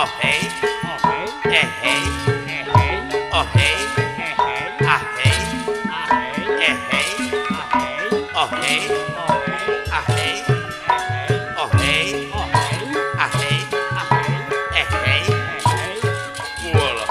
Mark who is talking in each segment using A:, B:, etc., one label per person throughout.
A: Oh hey,
B: oh hey,
A: eh hey,
B: eh hey,
A: oh hey,
B: eh hey,
A: ah hey,
B: ah hey,
A: eh hey,
B: ah hey,
A: oh hey,
B: oh hey,
A: ah hey,
B: eh hey,
A: oh hey,
B: oh hey,
A: ah hey,
B: ah hey,
A: eh hey.
B: eh hey.
A: Walah.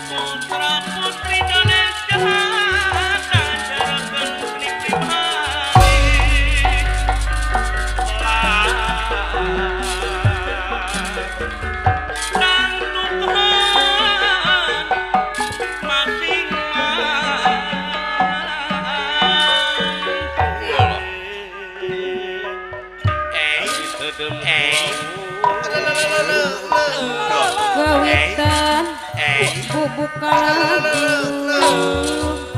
C: Putra putri Indonesia tanjarakeun seni pribadi dan Tuhan
A: Walah. Eh,
C: masing-masing.
A: eh. Duh.
D: Gawitan
A: Eh,
D: bubuk lagu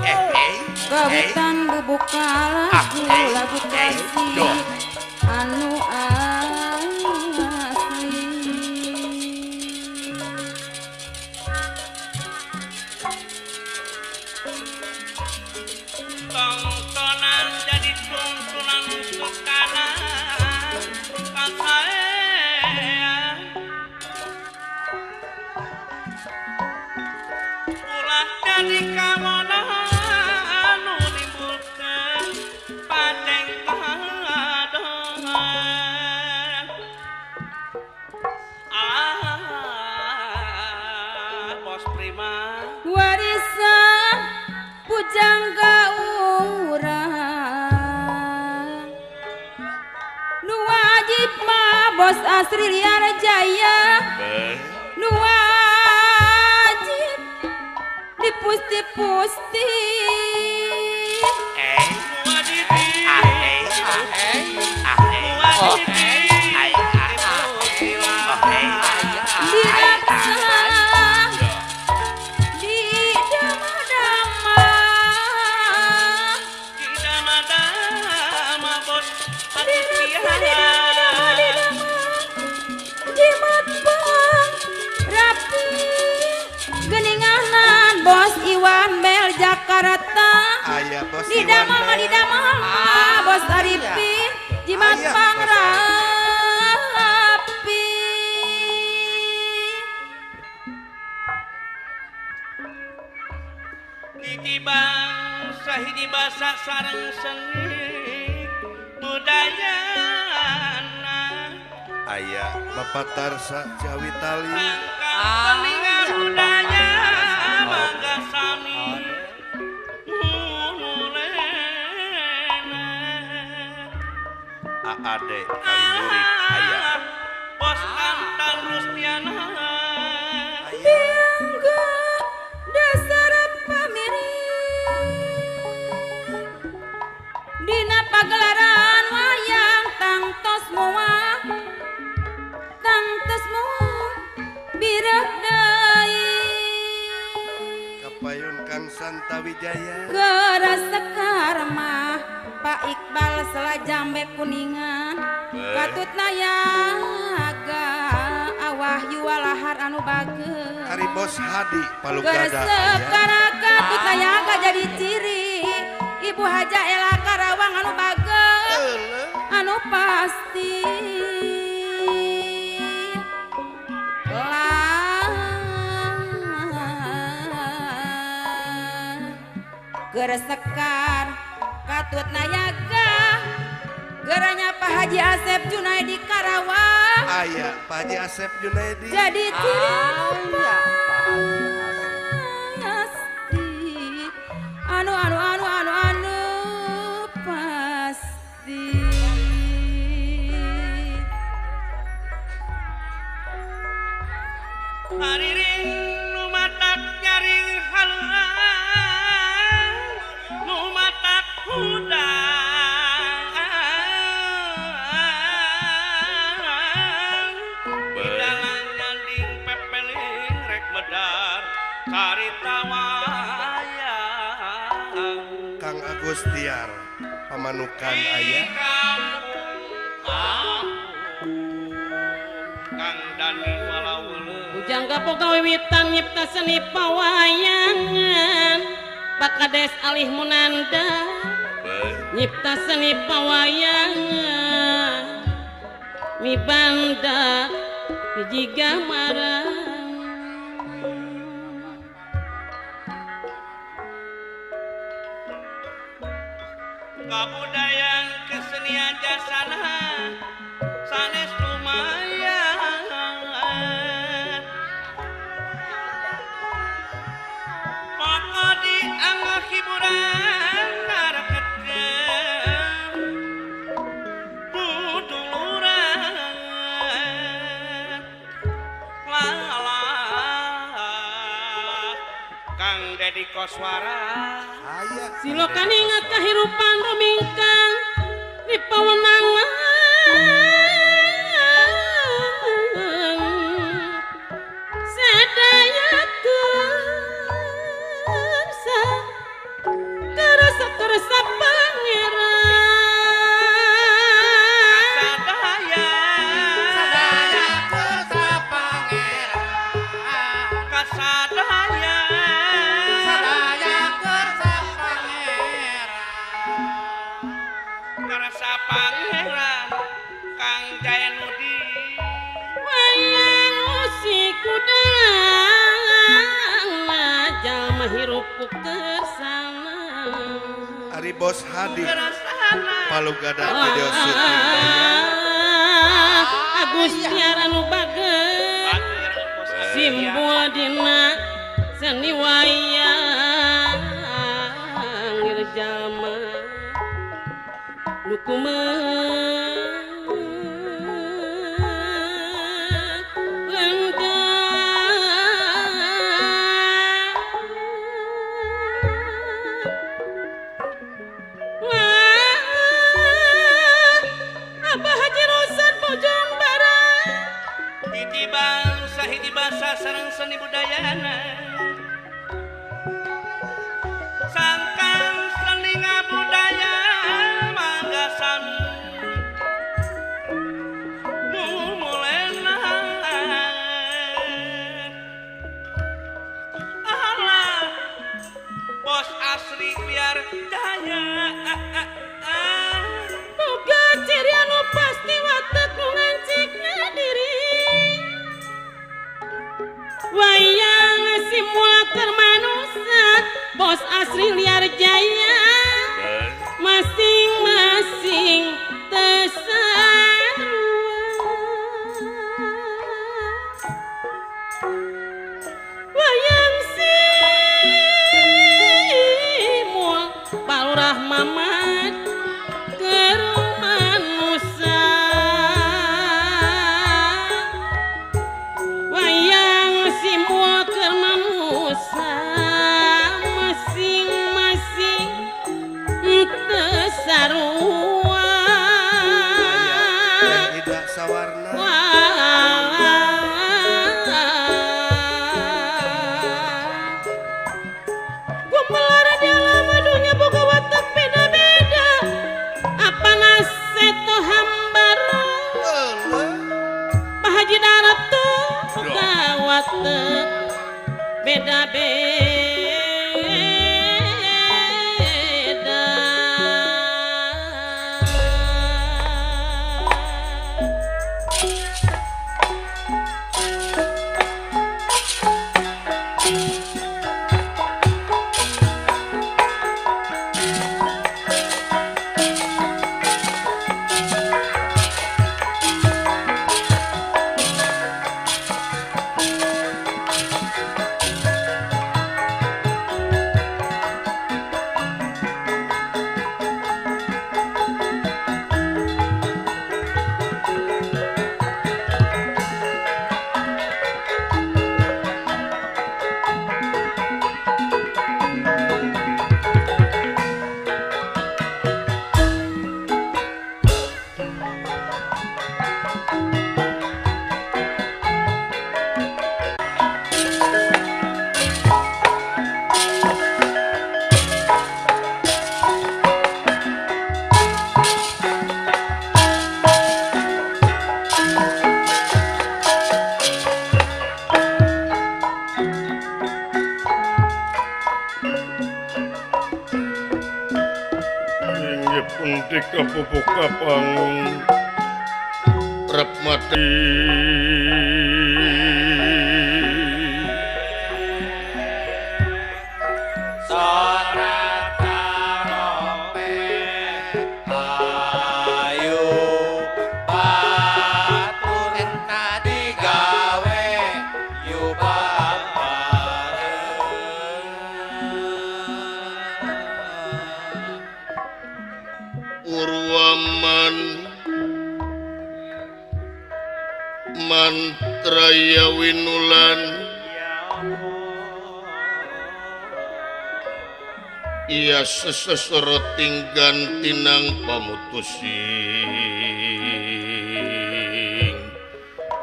A: eh hey,
D: Gawitan bubuk lagu lagu
A: Duh.
D: kasih anu asli
C: Tontonan jadi tuntunan sukanan kasaean ulah jadi kamonan nu nimbulkeun padeng kadohan bos prima
D: warisan pujangga urang nu wajib mah bos asri liar jaya nu wajib dipusti-pusti
A: eh,
C: wajib
A: ah hey, ah hey, ah hey, oh hey, ay, ah, ah, oh hey,
D: diraksa
A: Duh.
D: di dama-dama
C: Dama bos
D: diraksa di dama-dama di matbang rapi geninganan bos Iwan Bel Jakarta
E: Aya bos
D: di dama mah di dama mah bos Arifin di matbang
E: Bos
D: rapi
C: hiji bangsa hiji basa sareng seni budayana
E: Aya Bapak Tarsa Jawi Tali
C: rangkang peningan budaya mangga sami mulena
E: AAD Kalihurik aya
C: bos Antan Rustiana
D: Biangga dasar pamiri dina pagelaran wayang tangtos moal bireuh deui
E: Kapayun Kang Santawijaya
D: geura sekar mah Pak Iqbal selajambe kuningan katutna yaga awahyu walahar anu bageus
E: Ari Bos Hadi
D: geura
E: Palugada
D: sekar
E: aya
D: katutna yaga jadi ciri Ibu Haja Ela Karawang anu bageus anu pasti geura sekar katutna yaga geranya Pak Haji Asep Junaidi Karawang
E: Aya Pak Haji Asep Junaidi
D: jadi ciri anu pasti anu pasti
C: hariring nu matak nyaring haluan nu matak hudang dalang nyanding pepeling rek medar carita wayang
E: Gustiar pamanukan ayah
C: Kang Dani walaweuleuh
D: Ujang kapoka wiwitan nyipta seni pawayangan Bakades alih munanda nyipta seni pawayangan mi banda hiji gambaran
C: kabudayaan kesenian jasana sanes lumayan pokok dianggap hiburan narakeun duduluran lalah Kang Dedi Koswara
D: silokan ingat kahirupan rumingkang di pawenangan sadaya kersa pangeran
C: kasadaya karasa pangeran Kang Jayanudi
D: wayang musik kudang jalma hirup kersana
E: Ari Bos Hadi
C: kerasana
E: Palugada video syuting
D: Agus Tiara nu bageus simbol dina seni wayang jalma nu Abah Haji Rosan Bojong Barat
C: hiji bangsa hiji basa sareng seni budayana sangkan seni ngabudaya mangga sami mulena Allah Bos Asri biar daya
D: boga ciri anu pasti watak nu ngancikna diri wayang simulator manusia Bos Asri liar jaya masing-masing tesarua wayang simul Balurah Mamat kerumanusa wayang simul kermanusa masing-masing tesarua
E: dan Ida Sawarna
D: kumpulan di alam dunia boga watak beda-beda apa naseto hambaro Pak Haji Darat tuh boga watak beda-beda
E: inggih pundi kapupuk kapangun rep mati mantra ya winulan iya sesesoroting gantinang pamutusing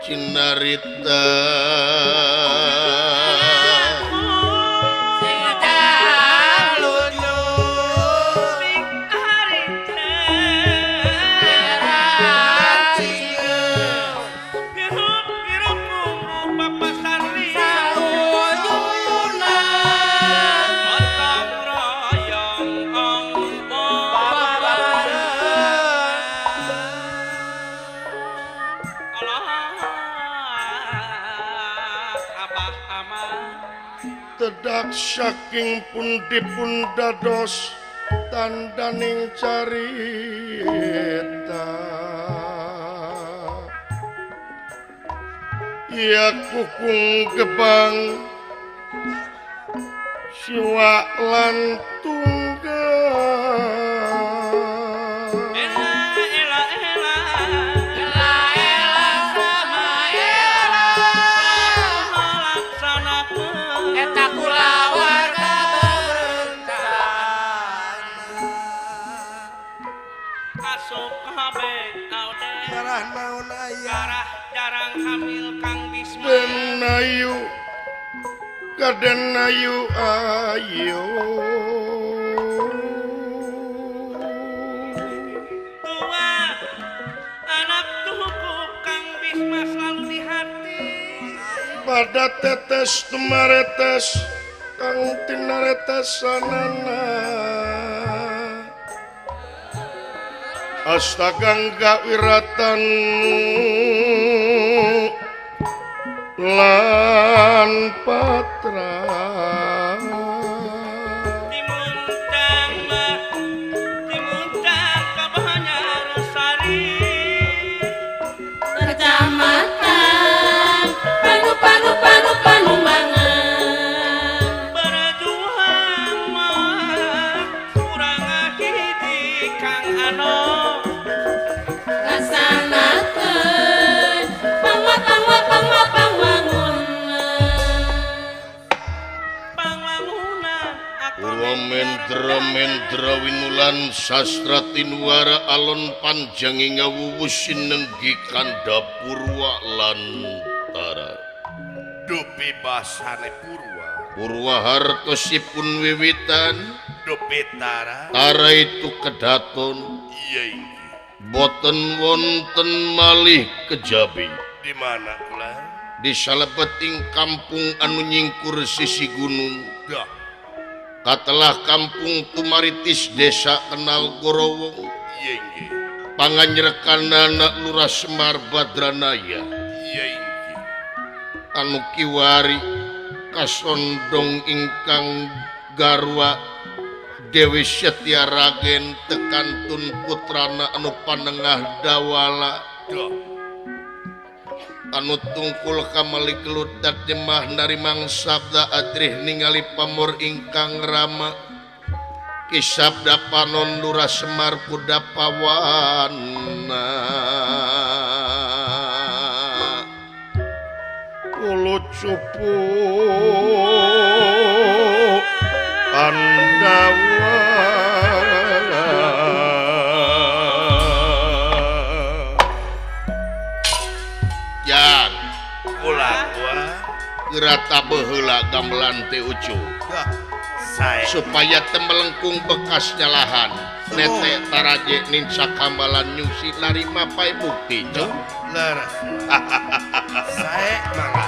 E: cinarita tedak saking pundi-pun dados tandaning carita ya kukung gebang siwa lan tunggal
C: jarang hamil Kang Bisma
E: denayu kadenayu ayo
C: tua anak tuku Kang Bisma selalu di hati
E: pada tetes tumaretes kang tinaretes sanana astaga wiratan lan patra
C: timuntang kabanyar sari
D: kecamatan panu mangan
C: berjuang mah kurang hiji Kang Ano
D: laksanakeun
C: pangwangunan
E: Mendra winulan sastra tinwara alon panjangi ngawuwusin nenggi kanda purwa lantara
A: Dupi basane
E: purwa hartosipun wiwitan
A: Dupi tara
E: tara itu kedaton
A: iya inggih
E: boten wonten malih kejabi
A: di mana kula
E: di salebeting kampung anu nyingkur sisi gunung
A: dah
E: katelah kampung tumaritis desa kenal Gorowong
A: iya inggih
E: panganyrekanana Lurah Semar Badranaya
A: iya inggih
E: anu kiwari kasondong ingkang garwa Dewi Setya Ragen tekantun putrana anu panengah dawala
A: dah
E: anu tungkul kamali keludat jemah narimang sabda adrih ningali pamor ingkang rama kisabda panon Lurah Semar Kudapawana ulu cupu Pandawa yang
A: kula gua
E: gerata beheula gamelan teh ucu
A: dah saya
E: supaya temelengkung bekasnya lahan nete taraje nin sakamalan nyusi narima pae bukti cok
A: leres saya mangga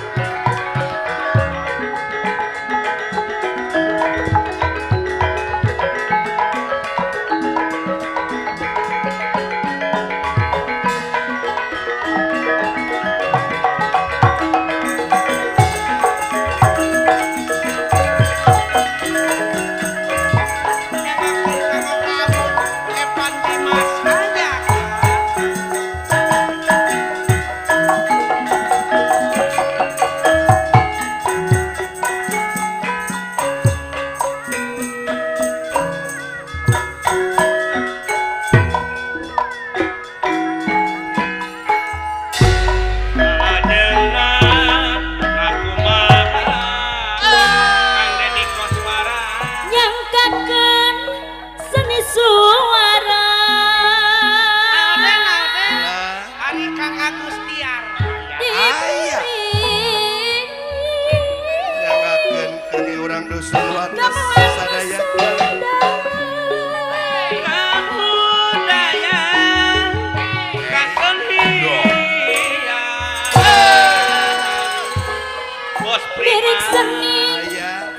D: lirik seni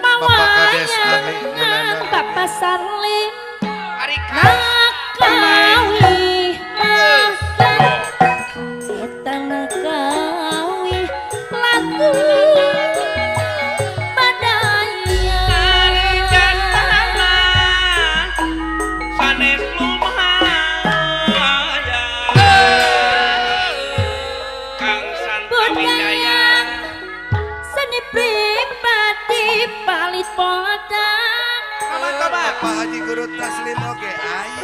F: Bapak Kades ahli
D: mawanya Bapak Sarlim
C: Ari
D: nakawi kita nakawi lagu badaya
C: sanes lumaya Kang Santawijaya
D: seni pribadi palit podang
F: Bapak Haji Guru Taslim oke ayo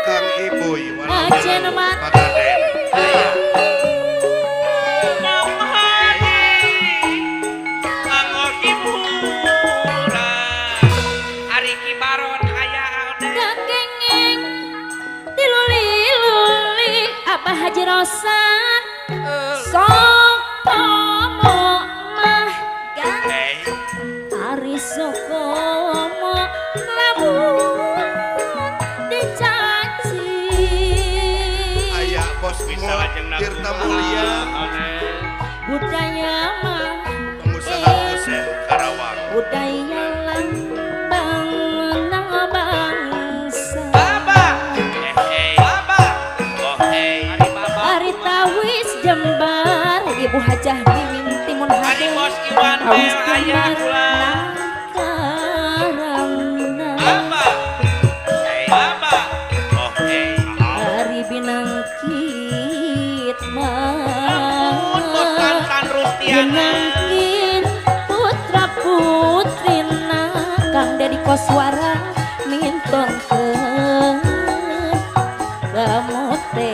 F: Kang Ibu
D: Ajen mati
F: Pak Kades
D: Gagengeng diluli-luli Abah Haji Rosan sok komo mah Ari sokomo lamun dicaci
F: Aya bos
C: Bisa
F: Mo
C: lajeng
F: Tirta Mulia
D: budaya mah
F: pengusaha Kusen Karawang
D: budaya lambang bangsa Ari tawis jembar Ibu Hajah Mimin Timun Hade
C: Bos Iwan
D: tawis
C: Bel aya
D: jembar
C: kula
D: karangna Ari binangkit mah binangkit putra putrina Kang Dedi Koswara minton gamote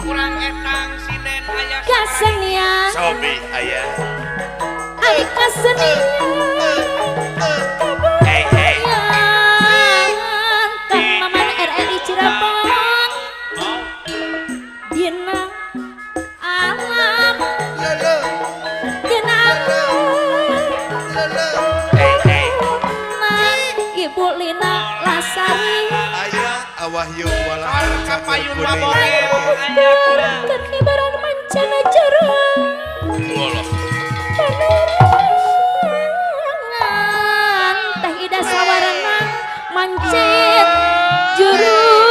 C: kurang etang sinden aya
D: kasenian
F: Sobi aya
D: ari kasenian Kang Maman RRI Cirebon dina alam dina alam Ibu Lina Lasari
F: aya Awahyu Walah
C: kapayun
F: Kuning
C: maboge aya kula
D: Kernibaran mancana jarang Panurangan Teh Ida Sawarana mancit juru